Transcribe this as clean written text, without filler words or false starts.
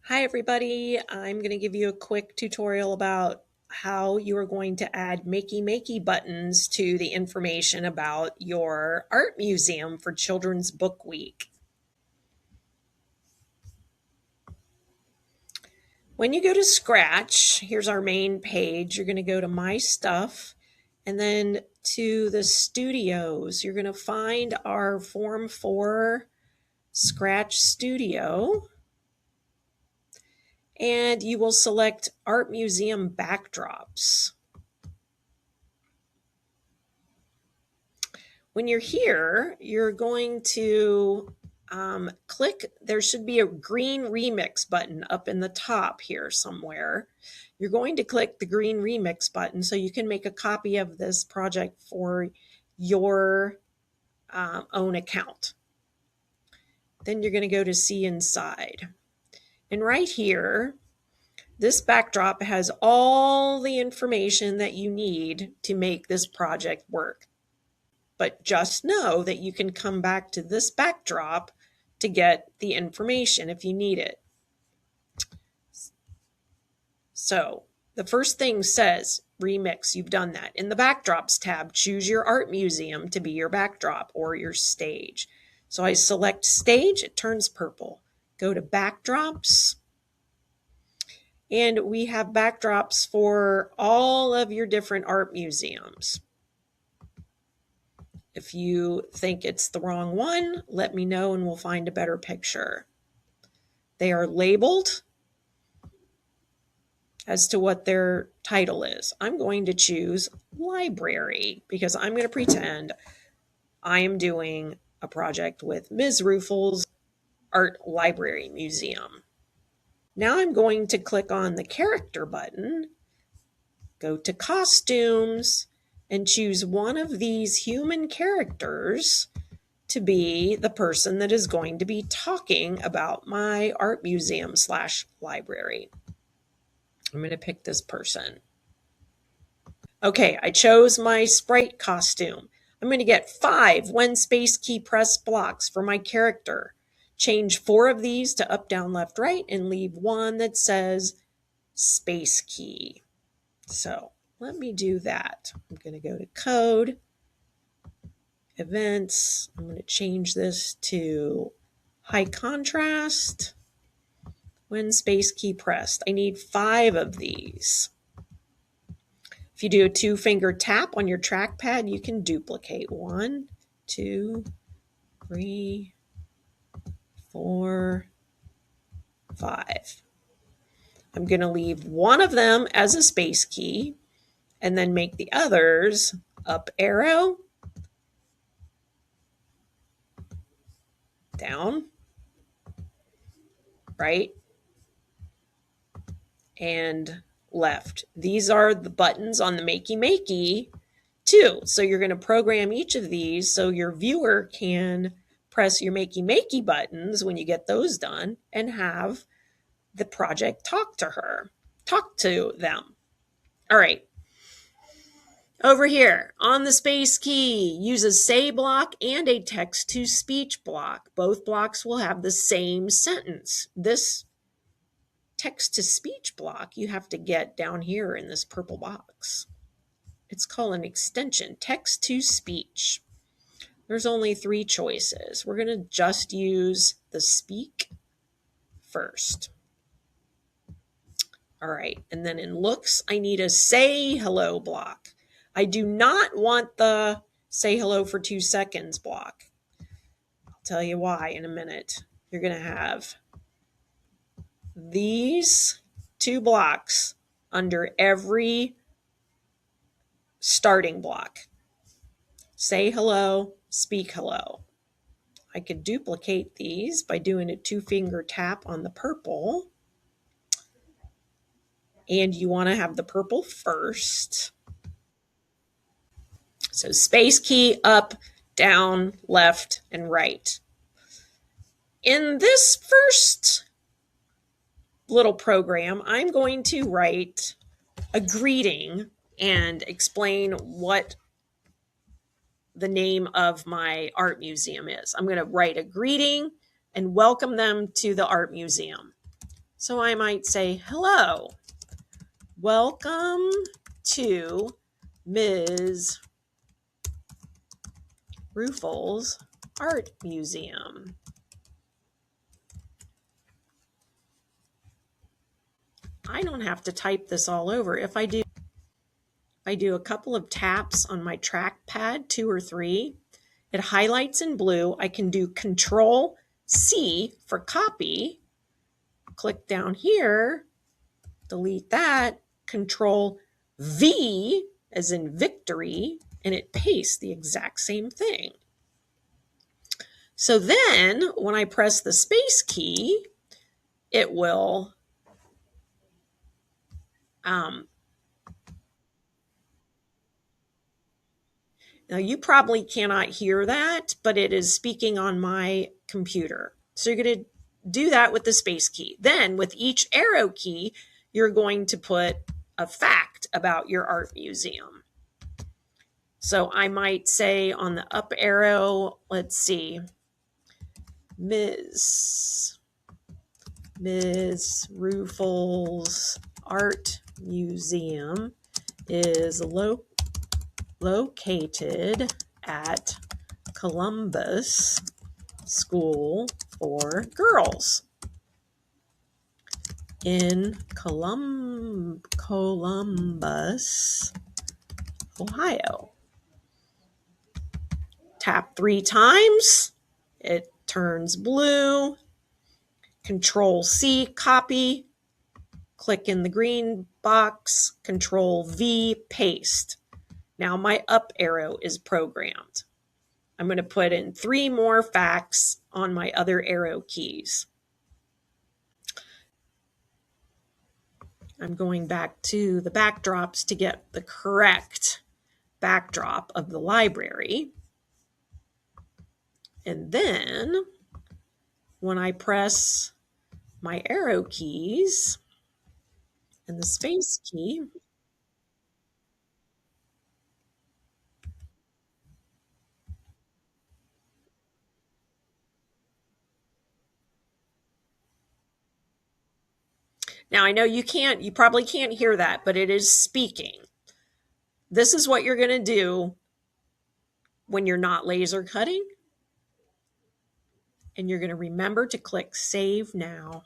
Hi everybody, I'm going to give you a quick tutorial about how you are going to add Makey buttons to the information about your art museum for Children's Book Week. When you go to Scratch, here's our main page. You're going to go to My Stuff and then to the Studios. You're going to find our Form 4 Scratch Studio. And you will select Art Museum Backdrops. When you're here, you're going to click, there should be a green remix button up in the top here somewhere. You're going to click the green remix button so you can make a copy of this project for your own account. Then you're going to go to See Inside. And right here, this backdrop has all the information that you need to make this project work. But just know that you can come back to this backdrop to get the information if you need it. So the first thing says remix. You've done that. In the backdrops tab, choose your art museum to be your backdrop or your stage. So I select stage, it turns purple. Go to backdrops. And we have backdrops for all of your different art museums. If you think it's the wrong one, let me know and we'll find a better picture. They are labeled as to what their title is. I'm going to choose library because I'm going to pretend I am doing a project with Ms. Ruefle's Art Library Museum. Now I'm going to click on the character button, go to costumes, and choose one of these human characters to be the person that is going to be talking about my art museum / library. I'm going to pick this person. Okay, I chose my sprite costume. I'm going to get 5 when space key press blocks for my character. Change 4 of these to up, down, left, right, and leave 1 that says space key. So let me do that. I'm going to go to code, events. I'm going to change this to high contrast. When space key pressed. I need 5 of these. If you do a 2-finger tap on your trackpad, you can duplicate 1, 2, 3, 4, 5. I'm going to leave 1 of them as a space key and then make the others up arrow, down, right, and left. These are the buttons on the Makey too. So you're going to program each of these so your viewer can press your Makey buttons when you get those done and have the project talk to them. All right. Over here on the space key, use a say block and a text to speech block. Both blocks will have the same sentence. This text to speech block you have to get down here in this purple box. It's called an extension, text to speech. There's only 3 choices. We're going to just use the speak first. All right, and then in looks, I need a say hello block. I do not want the say hello for 2 seconds block. I'll tell you why in a minute. You're going to have these 2 blocks under every starting block. Say hello, speak hello. I could duplicate these by doing a 2-finger tap on the purple. And you want to have the purple first. So space key, up, down, left, and right. In this first little program, I'm going to write a greeting and explain what the name of my art museum is. I'm going to write a greeting and welcome them to the art museum. So I might say, hello, welcome to Ms. Ruefle's Art Museum. I don't have to type this all over. If I do a couple of taps on my trackpad, 2 or 3, it highlights in blue. I can do Control C for copy. Click down here, delete that, Control V as in victory, and it pastes the exact same thing. So then when I press the space key, it will now you probably cannot hear that, but it is speaking on my computer. So you're going to do that with the space key. Then with each arrow key, you're going to put a fact about your art museum. So I might say on the up arrow, let's see, Ms. Ruefle's Art Museum is located at Columbus School for Girls in Columbus, Ohio. Tap 3 times, it turns blue. Control C, copy. Click in the green box, Control V, paste. Now my up arrow is programmed. I'm going to put in 3 more facts on my other arrow keys. I'm going back to the backdrops to get the correct backdrop of the library. And then when I press my arrow keys and the space key, now I know you probably can't hear that, but it is speaking. This is what you're going to do when you're not laser cutting. And you're going to remember to click Save Now.